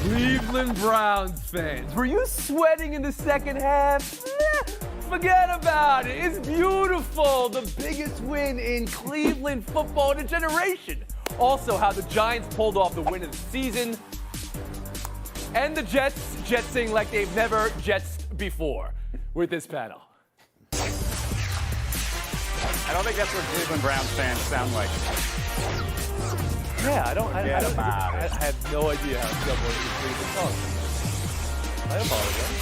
Cleveland Browns fans, were you sweating in the second half? Forget about it. It's beautiful. The biggest win in Cleveland football in a generation. Also, how the Giants pulled off the win of the season. And the Jets jetsing like they've never jetsed before with this panel. I don't think that's what Cleveland Browns fans sound like. Yeah, I have no idea how someone can Cleveland talk. I apologize.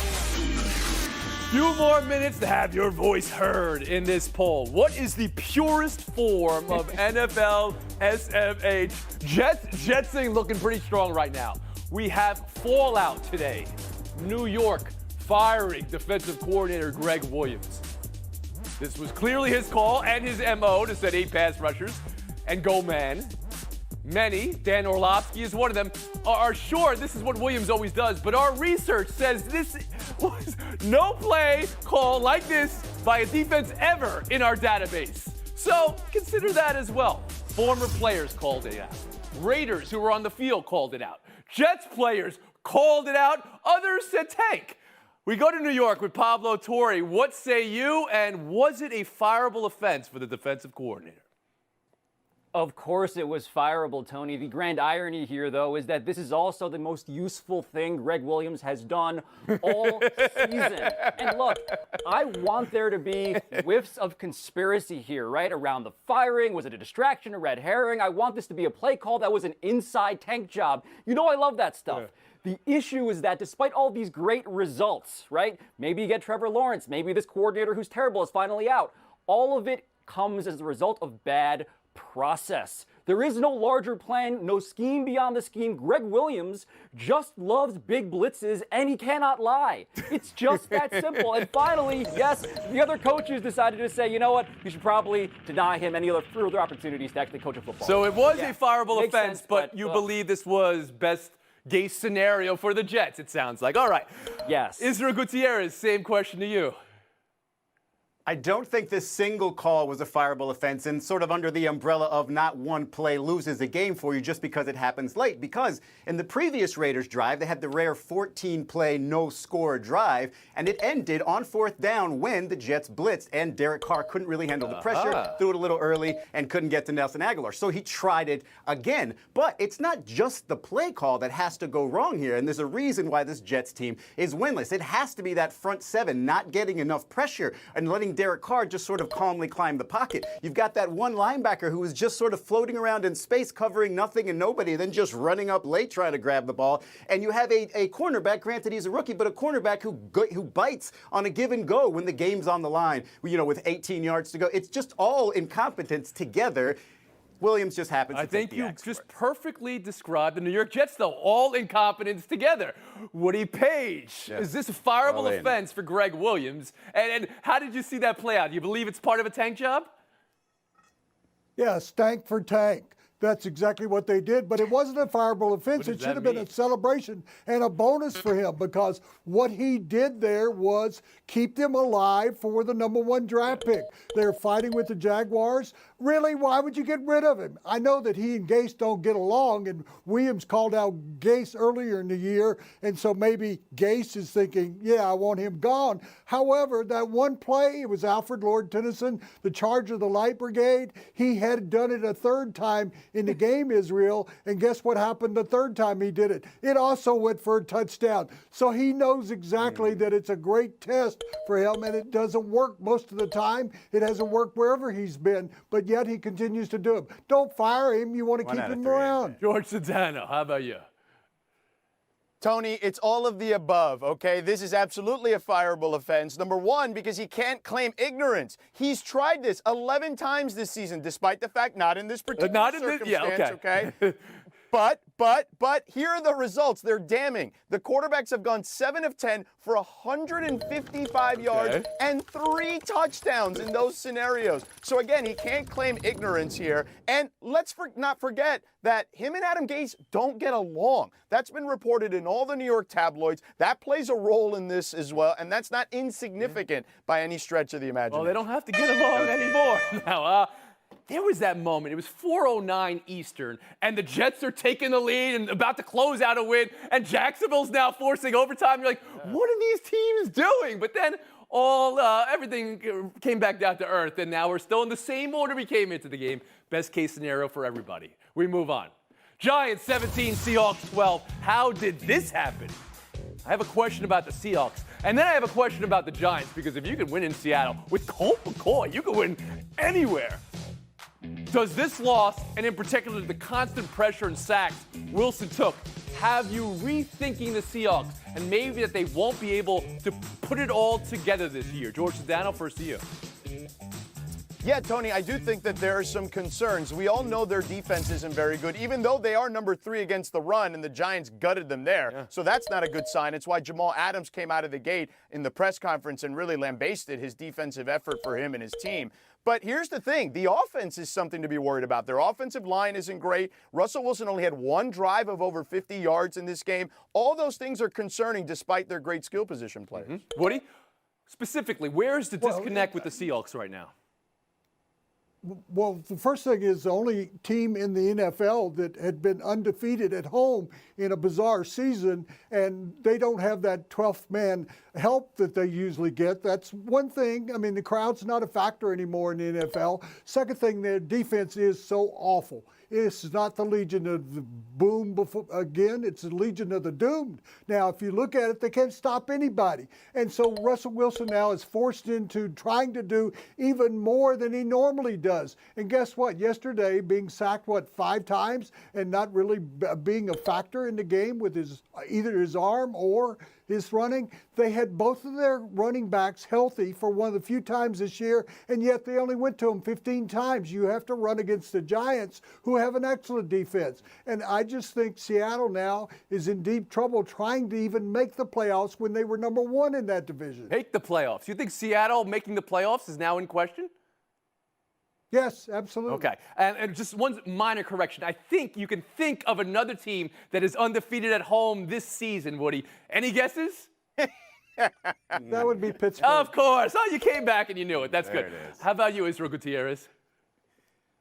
Few more minutes to have your voice heard in this poll. What is the purest form of NFL SMH? Jetsing looking pretty strong right now. We have fallout today. New York firing defensive coordinator Gregg Williams. This was clearly his call and his MO to set 8 pass rushers and go man. Many, Dan Orlovsky is one of them, are sure this is what Williams always does, but our research says this was no play call like this by a defense ever in our database. So consider that as well. Former players called it out. Raiders who were on the field called it out. Jets players called it out. Others said tank. We go to New York with Pablo Torre. What say you, and was it a fireable offense for the defensive coordinator? Of course it was fireable, Tony. The grand irony here, though, is that this is also the most useful thing Gregg Williams has done all season. And look, I want there to be whiffs of conspiracy here, right? Around the firing, was it a distraction, a red herring? I want this to be a play call that was an inside tank job. You know I love that stuff. Yeah. The issue is that despite all these great results, right? Maybe you get Trevor Lawrence, maybe this coordinator who's terrible is finally out. All of it comes as a result of bad process. There is no larger plan, no scheme beyond the scheme. Gregg Williams just loves big blitzes, and he cannot lie. It's just that simple. And finally, yes, the other coaches decided to say, you know what, you should probably deny him any other further opportunities to actually coach a football. So it was a fireable offense, but you believe this was best case scenario for the Jets, it sounds like. All right. Yes. Israel Gutierrez, same question to you. I don't think this single call was a fireable offense, and sort of under the umbrella of not one play loses a game for you just because it happens late. Because in the previous Raiders drive, they had the rare 14-play no-score drive, and it ended on 4th down when the Jets blitzed, and Derek Carr couldn't really handle the pressure, threw it a little early, and couldn't get to Nelson Aguilar. So he tried it again. But it's not just the play call that has to go wrong here, and there's a reason why this Jets team is winless. It has to be that front seven not getting enough pressure and letting Derek Carr just sort of calmly climb the pocket. You've got that one linebacker who was just sort of floating around in space, covering nothing and nobody, then just running up late trying to grab the ball. And you have a cornerback, granted he's a rookie, but a cornerback who bites on a give and go when the game's on the line, you know, with 18 yards to go. It's just all incompetence together. Williams just happens to take the I think you just perfectly described the New York Jets, though, all incompetence together. Woody Page, is this a fireable offense for Gregg Williams? And how did you see that play out? Do you believe it's part of a tank job? Yeah, stank for tank. That's exactly what they did, but it wasn't a fireable offense. It should have been a celebration and a bonus for him, because what he did there was keep them alive for the #1 draft pick. They're fighting with the Jaguars. Really, why would you get rid of him? I know that he and Gase don't get along, and Williams called out Gase earlier in the year, and so maybe Gase is thinking, yeah, I want him gone. However, that one play, it was Alfred Lord Tennyson, the charge of the Light Brigade. He had done it a third time in the game, Israel, and guess what happened the third time he did it? It also went for a touchdown. So he knows exactly that it's a great test for him, and it doesn't work most of the time. It hasn't worked wherever he's been, but yet he continues to do it. Don't fire him. You want to keep him around. George Sedano, how about you? Tony, it's all of the above, okay? This is absolutely a fireable offense. Number one, because he can't claim ignorance. He's tried this 11 times this season, despite the fact not in this particular circumstance, okay? But here are the results. They're damning. The quarterbacks have gone 7 of 10 for 155 yards and 3 touchdowns in those scenarios. So again, he can't claim ignorance here. And let's not forget that him and Adam Gase don't get along. That's been reported in all the New York tabloids. That plays a role in this as well, and that's not insignificant by any stretch of the imagination. Well, they don't have to get along anymore now. there was that moment. It was 4:09 Eastern, and the Jets are taking the lead and about to close out a win, and Jacksonville's now forcing overtime. You're like, what are these teams doing? But then everything came back down to earth, and now we're still in the same order we came into the game. Best case scenario for everybody. We move on. Giants 17, Seahawks 12. How did this happen? I have a question about the Seahawks, and then I have a question about the Giants, because if you can win in Seattle with Colt McCoy, you can win anywhere. Does this loss, and in particular the constant pressure and sacks Wilson took, have you rethinking the Seahawks and maybe that they won't be able to put it all together this year? George Sedano, first to you. Yeah, Tony, I do think that there are some concerns. We all know their defense isn't very good, even though they are number 3 against the run, and the Giants gutted them there. Yeah. So that's not a good sign. It's why Jamal Adams came out of the gate in the press conference and really lambasted his defensive effort for him and his team. But here's the thing. The offense is something to be worried about. Their offensive line isn't great. Russell Wilson only had 1 drive of over 50 yards in this game. All those things are concerning despite their great skill position players. Mm-hmm. Woody, specifically, where is the disconnect with the Seahawks right now? Well, the first thing is the only team in the NFL that had been undefeated at home in a bizarre season, and they don't have that 12th man help that they usually get. That's one thing. I mean, the crowd's not a factor anymore in the NFL. Second thing, their defense is so awful. It's not the Legion of the Boom again. It's the Legion of the Doomed. Now, if you look at it, they can't stop anybody. And so Russell Wilson now is forced into trying to do even more than he normally does. And guess what? Yesterday, being sacked, 5 times and not really being a factor in the game with either his arm or his running. They had both of their running backs healthy for one of the few times this year, and yet they only went to him 15 times. You have to run against the Giants, who have an excellent defense. And I just think Seattle now is in deep trouble trying to even make the playoffs when they were number 1 in that division. Make the playoffs. You think Seattle making the playoffs is now in question? Yes, absolutely. Okay, and just one minor correction. I think you can think of another team that is undefeated at home this season, Woody. Any guesses? That would be Pittsburgh. Of course. Oh, you came back and you knew it. That's There good. it is. How about you, Israel Gutierrez?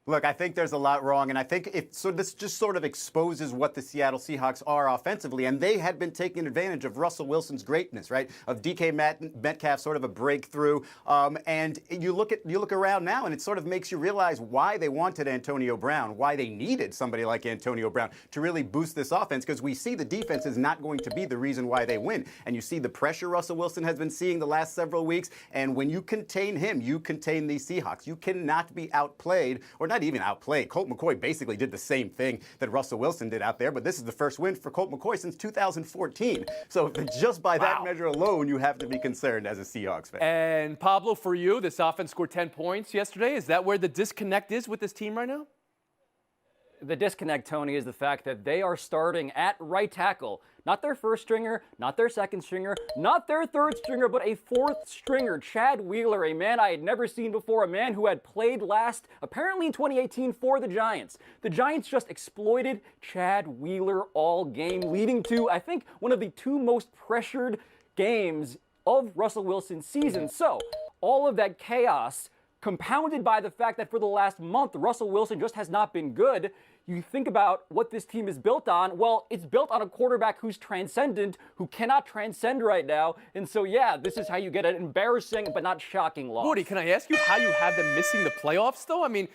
Look, I think there's a lot wrong, and I think this just sort of exposes what the Seattle Seahawks are offensively, and they had been taking advantage of Russell Wilson's greatness, right? Of DK Metcalf, sort of a breakthrough, and you look around now, and it sort of makes you realize why they wanted Antonio Brown, why they needed somebody like Antonio Brown to really boost this offense, because we see the defense is not going to be the reason why they win, and you see the pressure Russell Wilson has been seeing the last several weeks, and when you contain him, you contain these Seahawks. You cannot be outplayed, or not even outplayed. Colt McCoy basically did the same thing that Russell Wilson did out there, but this is the first win for Colt McCoy since 2014. So just by that measure alone, you have to be concerned as a Seahawks fan. And Pablo, for you, this offense scored 10 points yesterday. Is that where the disconnect is with this team right now? The disconnect, Tony, is the fact that they are starting at right tackle. Not their first stringer, not their second stringer, not their third stringer, but a 4th stringer, Chad Wheeler, a man I had never seen before, a man who had played last, apparently in 2018, for the Giants. The Giants just exploited Chad Wheeler all game, leading to, I think, one of the 2 most pressured games of Russell Wilson's season. So, all of that chaos, compounded by the fact that for the last month, Russell Wilson just has not been good. You think about what this team is built on. Well, it's built on a quarterback who's transcendent, who cannot transcend right now. And so, yeah, this is how you get an embarrassing but not shocking loss. Woody, can I ask you how you have them missing the playoffs, though? I mean,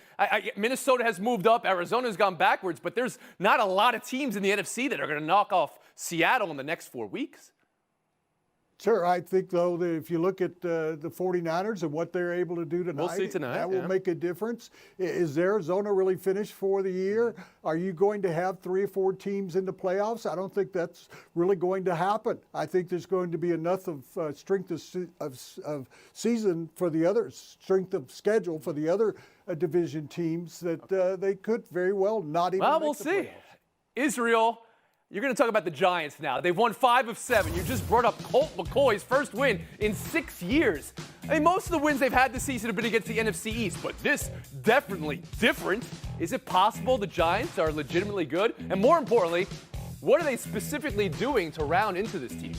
Minnesota has moved up, Arizona's gone backwards, but there's not a lot of teams in the NFC that are going to knock off Seattle in the next 4 weeks. Sure. I think, though, that if you look at the 49ers and what they're able to do tonight, We'll see tonight, that will make a difference. Is Arizona really finished for the year? Are you going to have 3 or 4 teams in the playoffs? I don't think that's really going to happen. I think there's going to be enough of strength of season for the other, strength of schedule for the other division teams that they could very well not even make we'll the see. playoffs. Israel, you're going to talk about the Giants now. They've won 5 of 7. You just brought up Colt McCoy's first win in 6 years. I mean, most of the wins they've had this season have been against the NFC East, but this definitely different. Is it possible the Giants are legitimately good? And more importantly, what are they specifically doing to round into this team?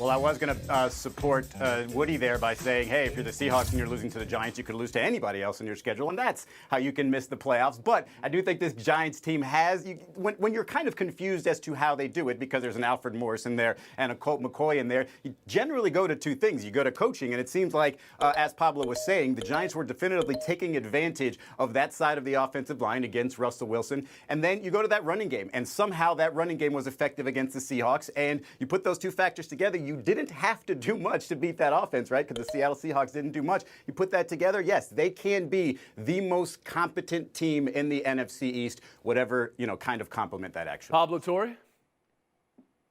Well, I was going to support Woody there by saying, hey, if you're the Seahawks and you're losing to the Giants, you could lose to anybody else in your schedule, and that's how you can miss the playoffs. But I do think this Giants team has, when you're kind of confused as to how they do it, because there's an Alfred Morris in there and a Colt McCoy in there, you generally go to two things. You go to coaching, and it seems like, as Pablo was saying, the Giants were definitively taking advantage of that side of the offensive line against Russell Wilson. And then you go to that running game, and somehow that running game was effective against the Seahawks. And you put those two factors together, you didn't have to do much to beat that offense, right? Because the Seattle Seahawks didn't do much. You put that together, yes, they can be the most competent team in the NFC East, whatever, kind of compliment that actually. Pablo Torre?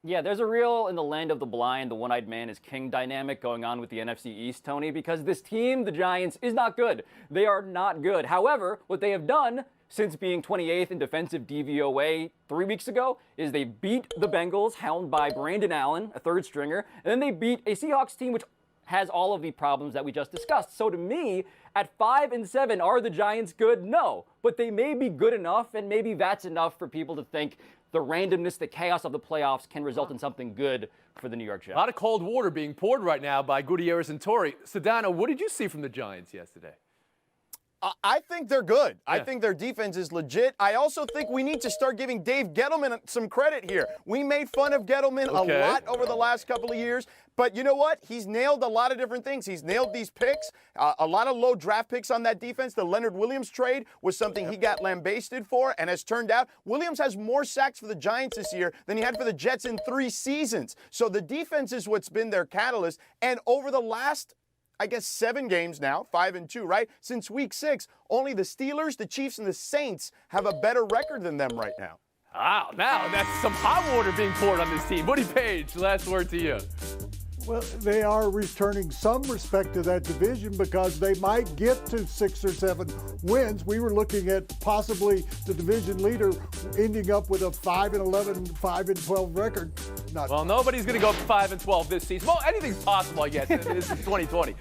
Yeah, there's a real in the land of the blind, the one-eyed man is king dynamic going on with the NFC East, Tony, because this team, the Giants, is not good. They are not good. However, what they have done since being 28th in defensive DVOA 3 weeks ago is they beat the Bengals, helmed by Brandon Allen, a third stringer, and then they beat a Seahawks team which has all of the problems that we just discussed. So to me, at 5-7, are the Giants good? No, but they may be good enough, and maybe that's enough for people to think the randomness, the chaos of the playoffs can result in something good for the New York Jets. A lot of cold water being poured right now by Gutierrez and Torre. Sedano, what did you see from the Giants yesterday? I think they're good. Yeah. I think their defense is legit. I also think we need to start giving Dave Gettleman some credit here. We made fun of Gettleman a lot over the last couple of years, but you know what? He's nailed a lot of different things. He's nailed these picks, a lot of low draft picks on that defense. The Leonard Williams trade was something he got lambasted for, and as turned out, Williams has more sacks for the Giants this year than he had for the Jets in 3 seasons. So the defense is what's been their catalyst, and over the last 7 games now, 5-2, right? Since week 6, only the Steelers, the Chiefs, and the Saints have a better record than them right now. Wow, now that's some hot water being poured on this team. Woody Page, last word to you. Well, they are returning some respect to that division because they might get to 6 or 7 wins. We were looking at possibly the division leader ending up with a 5-11, 5-12 record. Well, nobody's going to go 5-12 this season. Well, anything's possible, I guess. This is 2020.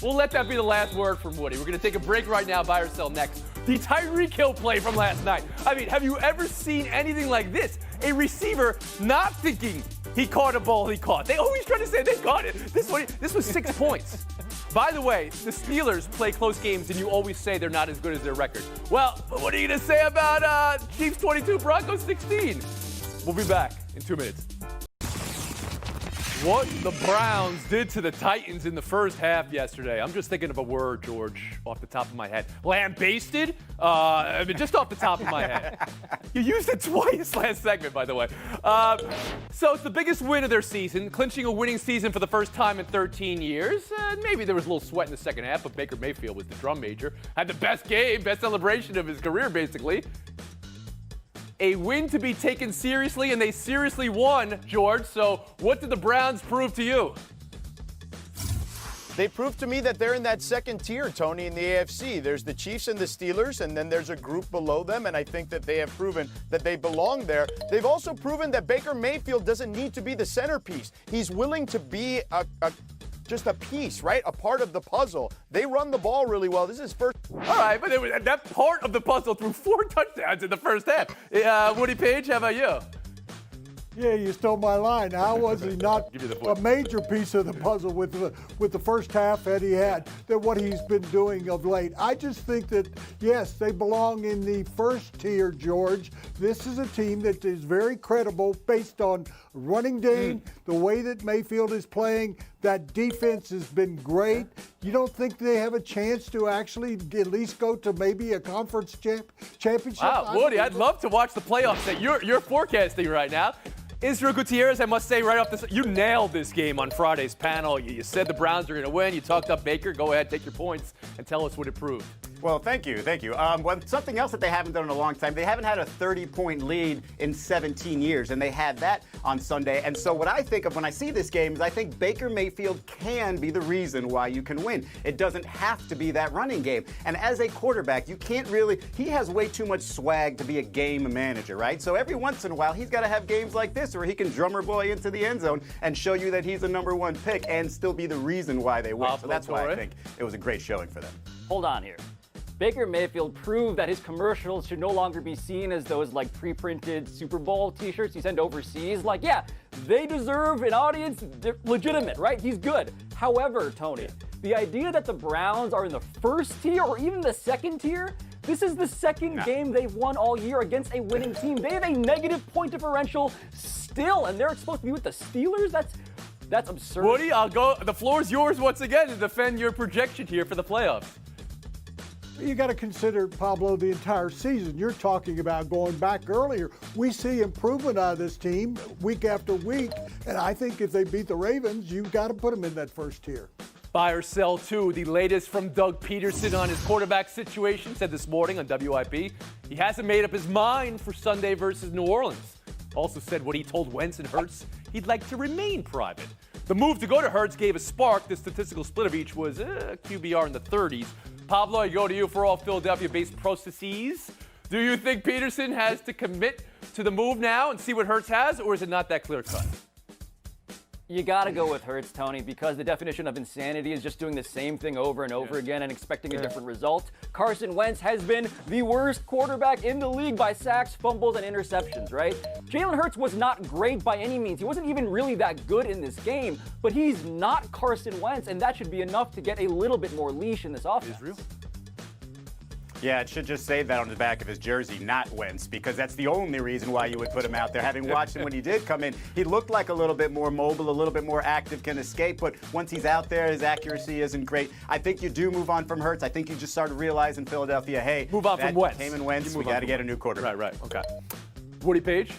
We'll let that be the last word from Woody. We're going to take a break right now, buy or sell next. The Tyreek Hill play from last night. I mean, have you ever seen anything like this? A receiver not thinking he caught a ball he caught. They always try to say they caught it. This was 6 points. By the way, the Steelers play close games, and you always say they're not as good as their record. Well, what are you going to say about Chiefs 22, Broncos 16? We'll be back in 2 minutes. What the Browns did to the Titans in the first half yesterday. I'm just thinking of a word, George, off the top of my head. Lambasted? Just off the top of my head. You used it twice last segment, by the way. So it's the biggest win of their season, clinching a winning season for the first time in 13 years. Maybe there was a little sweat in the second half, but Baker Mayfield was the drum major. Had the best game, best celebration of his career, basically. A win to be taken seriously, and they seriously won, George. So what did the Browns prove to you? They proved to me that they're in that second tier, Tony, in the AFC. There's the Chiefs and the Steelers, and then there's a group below them, and I think that they have proven that they belong there. They've also proven that Baker Mayfield doesn't need to be the centerpiece. He's willing to be just a piece, right? A part of the puzzle. They run the ball really well. This is first. All right, but that part of the puzzle threw 4 touchdowns in the first half. Woody Page, how about you? Yeah, you stole my line. How was he not a major piece of the puzzle with the first half that he had, than what he's been doing of late? I just think that, yes, they belong in the first tier, George. This is a team that is very credible based on running game, the way that Mayfield is playing. That defense has been great. You don't think they have a chance to actually at least go to maybe a conference championship? Wow, Woody, I'd love to watch the playoffs that you're forecasting right now. Israel Gutierrez, I must say right off you nailed this game on Friday's panel. You said the Browns are going to win. You talked up Baker. Go ahead, take your points, and tell us what it proved. Well, thank you. Well, something else that they haven't done in a long time, they haven't had a 30-point lead in 17 years, and they had that on Sunday. And so what I think of when I see this game is I think Baker Mayfield can be the reason why you can win. It doesn't have to be that running game. And as a quarterback, you can't really, he has way too much swag to be a game manager, right? So every once in a while, he's got to have games like this where he can drummer boy into the end zone and show you that he's a number 1 pick and still be the reason why they win. So that's why I think it was a great showing for them. Hold on here. Baker Mayfield proved that his commercials should no longer be seen as those like pre-printed Super Bowl t-shirts you send overseas. Like, yeah, they deserve an audience. They're legitimate, right? He's good. However, Tony, the idea that the Browns are in the first tier or even the second tier, this is the second game they've won all year against a winning team. They have a negative point differential still, and they're supposed to be with the Steelers? That's absurd. Woody, I'll go. The floor is yours once again to defend your projection here for the playoffs. You got to consider, Pablo, the entire season. You're talking about going back earlier. We see improvement out of this team week after week, and I think if they beat the Ravens, you've got to put them in that first tier. Buy or sell too. The latest from Doug Peterson on his quarterback situation said this morning on WIP he hasn't made up his mind for Sunday versus New Orleans. Also said what he told Wentz and Hurts he'd like to remain private. The move to go to Hurts gave a spark. The statistical split of each was QBR in the 30s. Pablo, I go to you for all Philadelphia-based processes. Do you think Peterson has to commit to the move now and see what Hurts has, or is it not that clear-cut? You got to go with Hurts, Tony, because the definition of insanity is just doing the same thing over and over again and expecting a different result. Carson Wentz has been the worst quarterback in the league by sacks, fumbles, and interceptions, right? Jalen Hurts was not great by any means. He wasn't even really that good in this game, but he's not Carson Wentz, and that should be enough to get a little bit more leash in this offense. Israel? Yeah, it should just say that on the back of his jersey, not Wentz, because that's the only reason why you would put him out there. Having watched him when he did come in, he looked like a little bit more mobile, a little bit more active, can escape, but once he's out there, his accuracy isn't great. I think you do move on from Hurts. I think you just started realizing Philadelphia, hey, move on from Wentz. Came in Wentz, we got to get a new quarterback. Right, okay. Woody Page?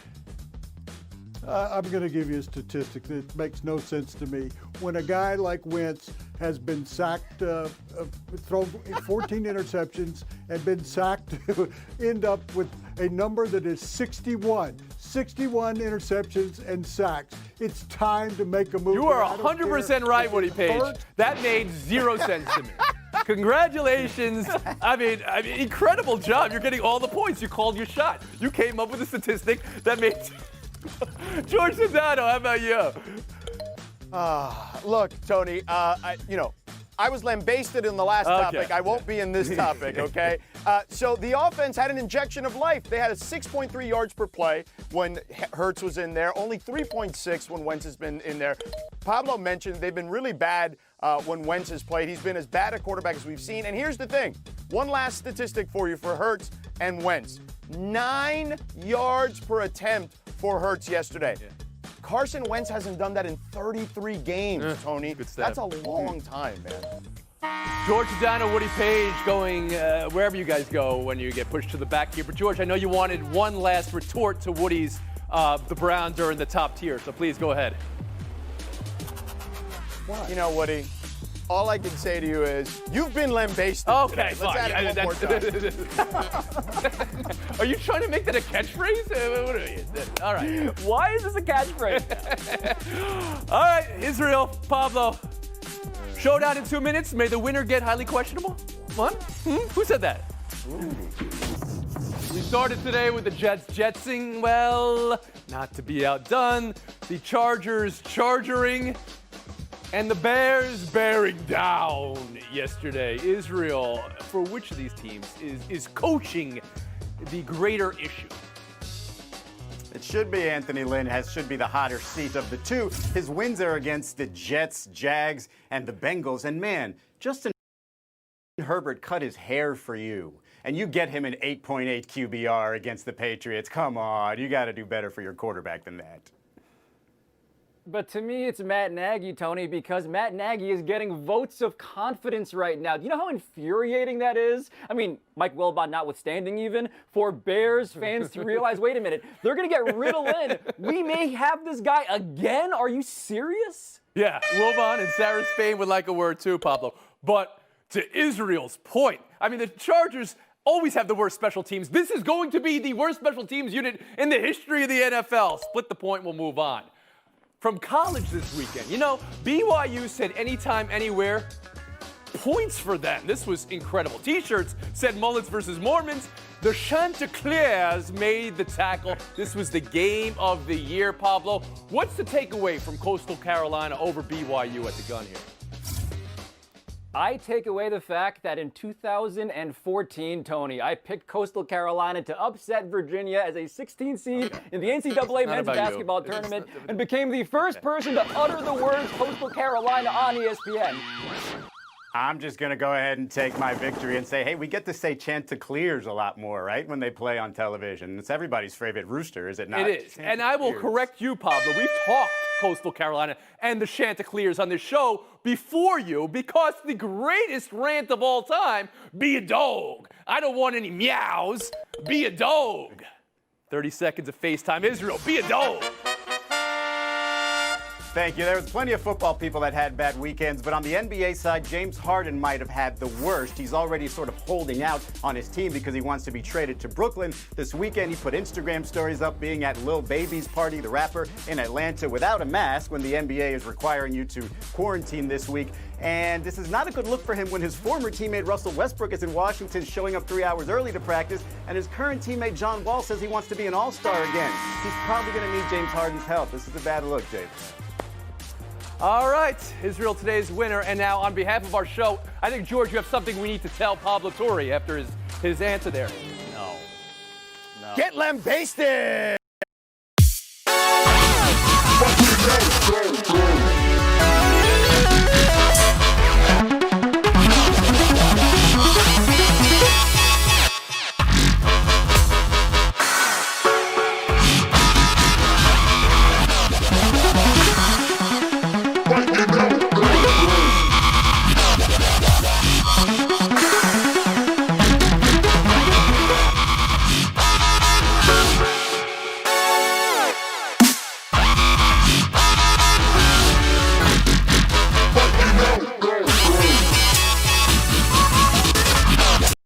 I'm going to give you a statistic that makes no sense to me. When a guy like Wentz has been sacked, thrown 14 interceptions, and been sacked to end up with a number that is 61. 61 interceptions and sacks. It's time to make a move. You are 100% right, Woody Page. That made 0 sense to me. Congratulations. I mean, incredible job. You're getting all the points. You called your shot. You came up with a statistic that made... George Sedano, how about you? Look, Tony, I was lambasted in the last topic. I won't be in this topic, okay? So the offense had an injection of life. They had a 6.3 yards per play when Hurts was in there, only 3.6 when Wentz has been in there. Pablo mentioned they've been really bad when Wentz has played. He's been as bad a quarterback as we've seen. And here's the thing. One last statistic for you for Hurts and Wentz. 9 yards per attempt for Hurts yesterday. Carson Wentz hasn't done that in 33 games, Tony. That's a long time, man. George Sedano, Woody Page going wherever you guys go when you get pushed to the back here. But, George, I know you wanted one last retort to Woody's the Browns are in the top tier, so please go ahead. You know, Woody, all I can say to you is you've been lambasted. Okay, today. Let's add it one more time. Are you trying to make that a catchphrase? What are you doing? All right. Why is this a catchphrase? All right, Israel, Pablo. Showdown in 2 minutes. May the winner get highly questionable? What? Who said that? We started today with the Jets jetsing. Well, not to be outdone. The Chargers chargering. And the Bears bearing down yesterday. Israel, for which of these teams is coaching the greater issue? It should be Anthony Lynn, should be the hotter seat of the two. His wins are against the Jets, Jags, and the Bengals. And man, Justin Herbert cut his hair for you. And you get him an 8.8 QBR against the Patriots. Come on, you got to do better for your quarterback than that. But to me, it's Matt Nagy, Tony, because Matt Nagy is getting votes of confidence right now. Do you know how infuriating that is? I mean, Mike Wilbon notwithstanding even, for Bears fans to realize, wait a minute, they're going to get Riddle in. We may have this guy again? Are you serious? Yeah, Wilbon and Sarah Spain would like a word too, Pablo. But to Israel's point, I mean, the Chargers always have the worst special teams. This is going to be the worst special teams unit in the history of the NFL. Split the point, we'll move on. From college this weekend, you know, BYU said anytime, anywhere, points for them. This was incredible. T-shirts said Mullets versus Mormons. The Chanticleers made the tackle. This was the game of the year, Pablo. What's the takeaway from Coastal Carolina over BYU at the gun here? I take away the fact that in 2014, Tony, I picked Coastal Carolina to upset Virginia as a 16 seed in the NCAA men's basketball tournament and became the first person to utter the words Coastal Carolina on ESPN. I'm just going to go ahead and take my victory and say, hey, we get to say Chanticleers a lot more, right, when they play on television. It's everybody's favorite rooster, is it not? It is. And I will correct you, Pablo. We've talked Coastal Carolina and the Chanticleers on this show before you because the greatest rant of all time, be a dog. I don't want any meows. Be a dog. 30 seconds of FaceTime Israel. Be a dog. Thank you. There was plenty of football people that had bad weekends, but on the NBA side, James Harden might have had the worst. He's already sort of holding out on his team because he wants to be traded to Brooklyn. This weekend, he put Instagram stories up being at Lil Baby's party, the rapper, in Atlanta without a mask when the NBA is requiring you to quarantine this week. And this is not a good look for him when his former teammate Russell Westbrook is in Washington showing up 3 hours early to practice, and his current teammate John Wall says he wants to be an all-star again. He's probably going to need James Harden's help. This is a bad look, James. All right, Israel today's winner. And now on behalf of our show, I think, George, you have something we need to tell Pablo Torre after his answer there. No. Get lambasted!